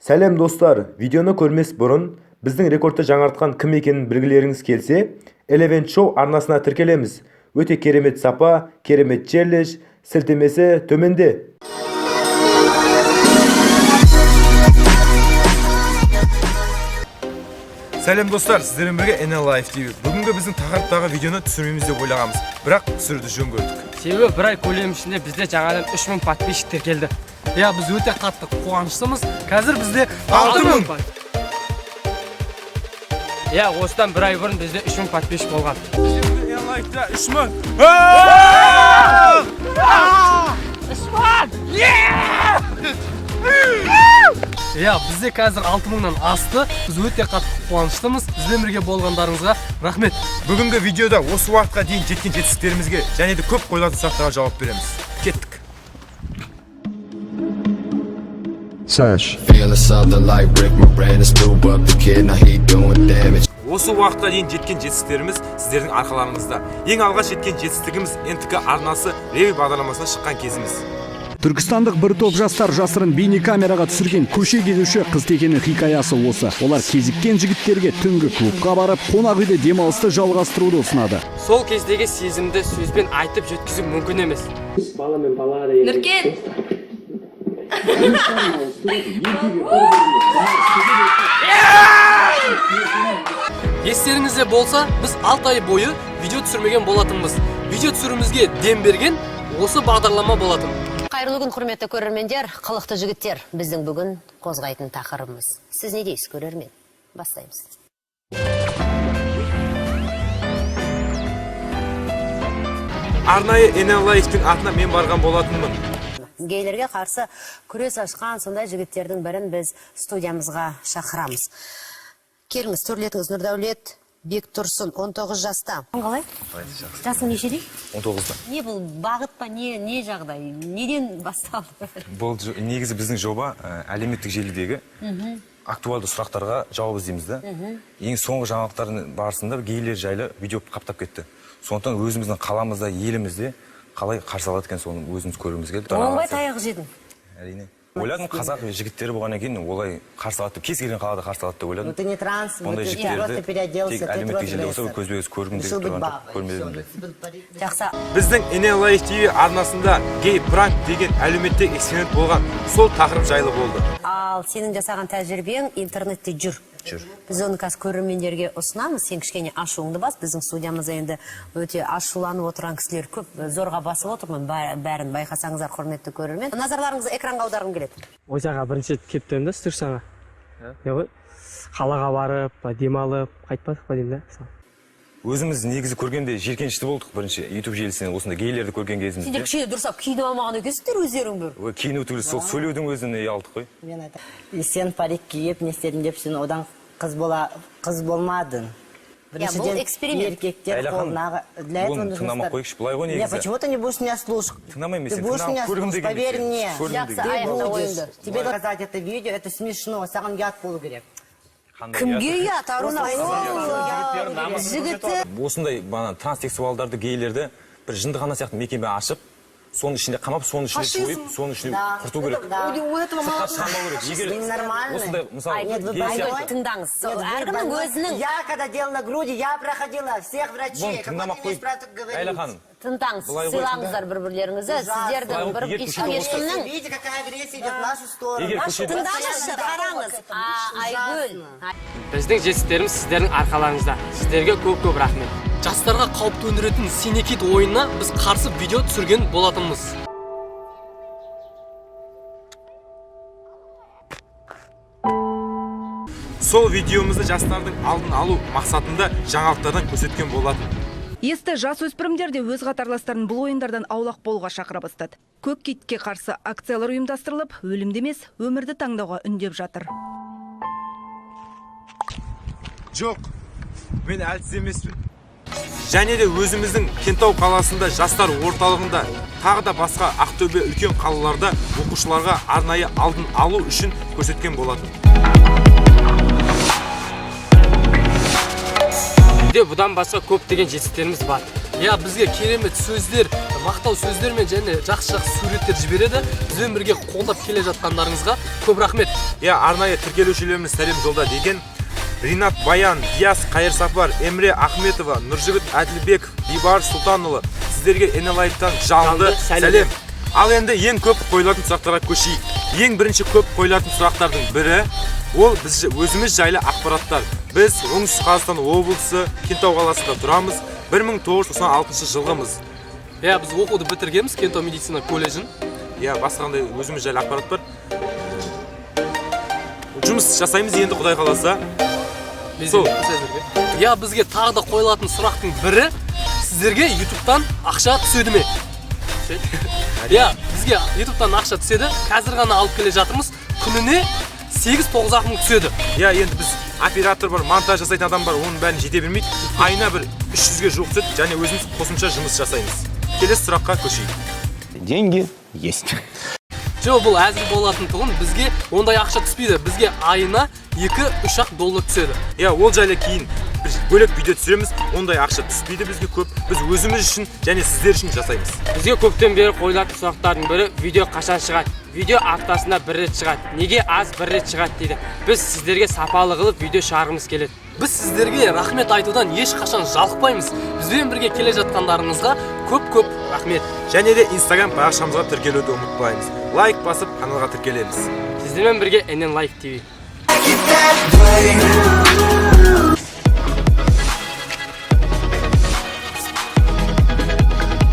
Сәлем достар, видеоны көрмес бұрын біздің рекордты жаңартқан кім екенін білгілеріңіз келсе, Eleven Show арнасына тіркелеміз. Өте керемет сапа, керемет челлендж, сілтемесі төменде. Сәлем достар, сіздермен бірге NL Life TV. Бүгінгі біздің тақырыптағы видеоны түсірмейміз деп ойлағанбыз, бірақ түсіруді жөн көрдік. Себебі бір ай көлем ішінде бізде жаңадан 3000 подписчиктер келді. Я біз өте қатты қуаныштымыз. Қазір бізде 6000. Я осыдан бір ай бұрын бізде 3000 подписчик болған. NL Life'да 3000. Я бізде қазір 6000-нан асты. Біз өте қатты қуаныштымыз. Бізбен бірге болғандарыңызға рахмет. Бүгінгі видеода осы уақытқа дейін жеткен жетістіктерімізге және де көп қойылатын сұрақтарға жауап береміз. Кеттік. Осы уақытқа дейін жеткен жетістіктеріміз сіздердің арқаларыңызда. Ең алғаш жеткен жетістігіміз НТК арнасы Реви бағдарламасына шыққан кезіміз. Түркістандық бір топ жастар жасырын бейнекамераға түсірген көше кезуші қыз-текенің хикаясы осы. Олар кезіккен жігіттерге түнгі клубқа барып, қонақ үйде демалысты жалғастыруды ұсынады. Сол кездегі сезімді сөзбен айтып жеткізу мүмкін емес. Нұркен! Естеріңізде болса, біз 6 ай бойы видео түсірмеген болатынбыз. Видео түсірімізге дем берген осы бағдарлама болатын. Қайырлы күн, құрметті көрермендер, қылықты жігіттер. Біздің бүгін қозғайтын тақырыбымыз. Сіз не дейсіз, көрермен? Бастаймыз. Арнайы NL Life'тің атына мен барған болатынмын. Гейлерге қарсы күрес ашқан сондай жігіттердің бірін біз студиямызға шақырамыз. Келіңіз, төрлетіңіз. Нұрдәулет Бектұрсын, 19 жаста. Қалай? Жасың нешеде? 19-да. Не бұл бағыт па, не жағдай? Неден басталды? Бұл негізі біздің жоба әлеуметтік желідегі актуалды сұрақтарға жауап іздейміз да. Ең соңғы жаңалықтардың барысында гейлер жайлы видео қаптап кетті. Сондықтан өзіміздің қаламызда, елімізде қалай қарсы алады екен соны өзіміз көргіміз келді. Оңбай таяқ жедің? Әрине. Ойладым, қазақ жігіттері болғаннан кейін олай қарсы алады деп, кез келген қалада қарсы алады деп ойладым. Ты не транс, ондай жігіттерді тек әлеуметтік желіде болса көзбе-көз көргім келіп тұрғанда көрмедім де. Жақсы. Біздің NL Life TV арнасында гей пранк деген әлеуметтік эксперимент болған. Сол тақырып жайлы болды. Ал сенің жасаған тәжірибең интернетте жүр. Біз оны қазір көрермендерге ұсынамыз. Сен кішкене ашуыңды бас. Біздің студиямызда енді өте ашуланып отырған кісілер көп. Зорға басып отырмын. Бәрін байқасаңыздар, құрметті көрермен. Назарларыңызды экранға аударғым келеді. Ойсаға бірінші рет келіп тұрмын да Түркістанға. Қалаға барып, демалып, қайтпадық па деймін да. Өзіміз негізі көргенде жеркенішті болдық бірінші YouTube желісінен осында гейлерді көрген кезімізде. Сендер кішкене дұрыстап киініп алмаған екенсіздер өздерің бір. Киіну түгіл, сол сөйлеудің өзіне алдық қой. Сен парик киіп, не істедің деп сен одан қыз болмадың. Бұл эксперимент. Еркектер қолына... Бұны тыңдамақ қойықшы, бұлай ғой негізі. Почему ты не будешь меня слушать? Тыңдамаймын Ты будешь меня слушать, поверь мне. Жақсы, Ты аяқта будешь. ойынды. Тебе доказать это видео, это смешно, саған ұят болу керек. Кімге ұят, Аруна? Жігіті. Осындай транссексуалдарды, гейлерді бір жындығана сияқты мекеме ашып, соның ішінде қамап, соның ішінде сойып, соның ішінде құрту керек. Сыртқа шығармау керек. Егер осындай, мысалы, Тыңдаңыз. Әркімнің өзінің... Я когда делала груди, я проходила всех врачей. Тыңдамақ қой, Айла ханым. Тыңдаңыз, сыйлаңыздар бір-бірлеріңізді. Сіздердің бір ешкімнің... Видите, какая агрессия идет в нашу сторону. Тыңдаңызшы, қараңыз. Айгүл. Біздің жетістіктеріміз сіздердің арқаларыңызда. Сіздерге көп-көп рахмет. Жастарға қауіп төндіретін Сенекит ойынына біз қарсы видео түсірген болатынбыз. Сол видеомызды жастардың алдын алу мақсатында жаңалықтардан көрсеткен болатын. Есті жасөспірімдер де өз қатарластарын бұл ойындардан аулақ болуға шақыра бастады. Көк китке қарсы акциялар ұйымдастырылып, өлімді емес, өмірді таңдауға үндеп жатыр. Жоқ, мен әлсіз емеспін. Және де өзіміздің Кентау қаласында, жастар орталығында, тағы да басқа Ақтөбе үлкен қалаларда оқушыларға арнайы алдын алу үшін көрсеткен болатын. Бұдан басқа көптеген жетістіктеріміз бар. иә бізге керемет сөздер, мақтау сөздер мен және жақсы суреттер жібереді. Бізбен бірге қолдап келе жатқандарыңызға көп рахмет. Иә, арнайы тіркелушілеріміз сәлем жолда деген Ринат Баян, Диас Қайырсапар, Эмре Ахметова, Нұржігіт Әділбек, Бибар Сұлтанұлы, сіздерге Энелайфтан жалынды сәлем. Ал енді ең көп қойылатын сұрақтарға көшейік. Ең бірінші көп қойылатын сұрақтардың бірі ол біз өзіміз жайлы ақпараттар. Біз Оңтүстік Қазақстан облысы Кентау қаласында тұрамыз. 1996 жылғымыз. Иә, біз оқуды бітіргенбіз Кентау медицина колледжін. Иә, басқандай өзіміз жайлы ақпарат бар. Жұмыс жасаймыз енді Құдай қаласа. Иә, бізге тағы да қойылатын сұрақтың бірі сіздерге YouTube-тан ақша түседі ме? Иә, бізге YouTube-тан ақша түседі. Қазір ғана алып келе жатырмыз. Күніне 8-9 ақ мың түседі. Иә, енді біз оператор бар, монтаж жасайтын адам бар, оның бәрін жете бермейді. Айына бір 300-ге жуық түседі, және өзіміз қосымша жұмыс жасаймыз. Келесі сұраққа көшейік. Деньги есть. Жоқ, бұл әзір болатын тұғын, бізге ондай ақша түспейді. Бізге айына 2-3 доллар түседі. Иә, ол жайлы кейін бөлек видео түсіреміз. Ондай ақша түспейді бізге көп. Біз өзіміз үшін және сіздер үшін жасаймыз. Бізге көптен бері қойылатын сұрақтардың бірі видео қашан шығады? Видео аптасында бір рет шығады. Неге аз бір рет шығады дейді. Біз сіздерге сапалы қылып видео шығарғымыз келеді. Біз сіздерге рахмет айтудан ешқашан жалықпаймыз. Бізбен бірге келе жатқандарыңызға көп рахмет. Және де Instagram парақшамызға тіркелуді ұмытпаймыз. Лайк басып, каналға тіркелеміз. Сіздермен бірге NN Life TV.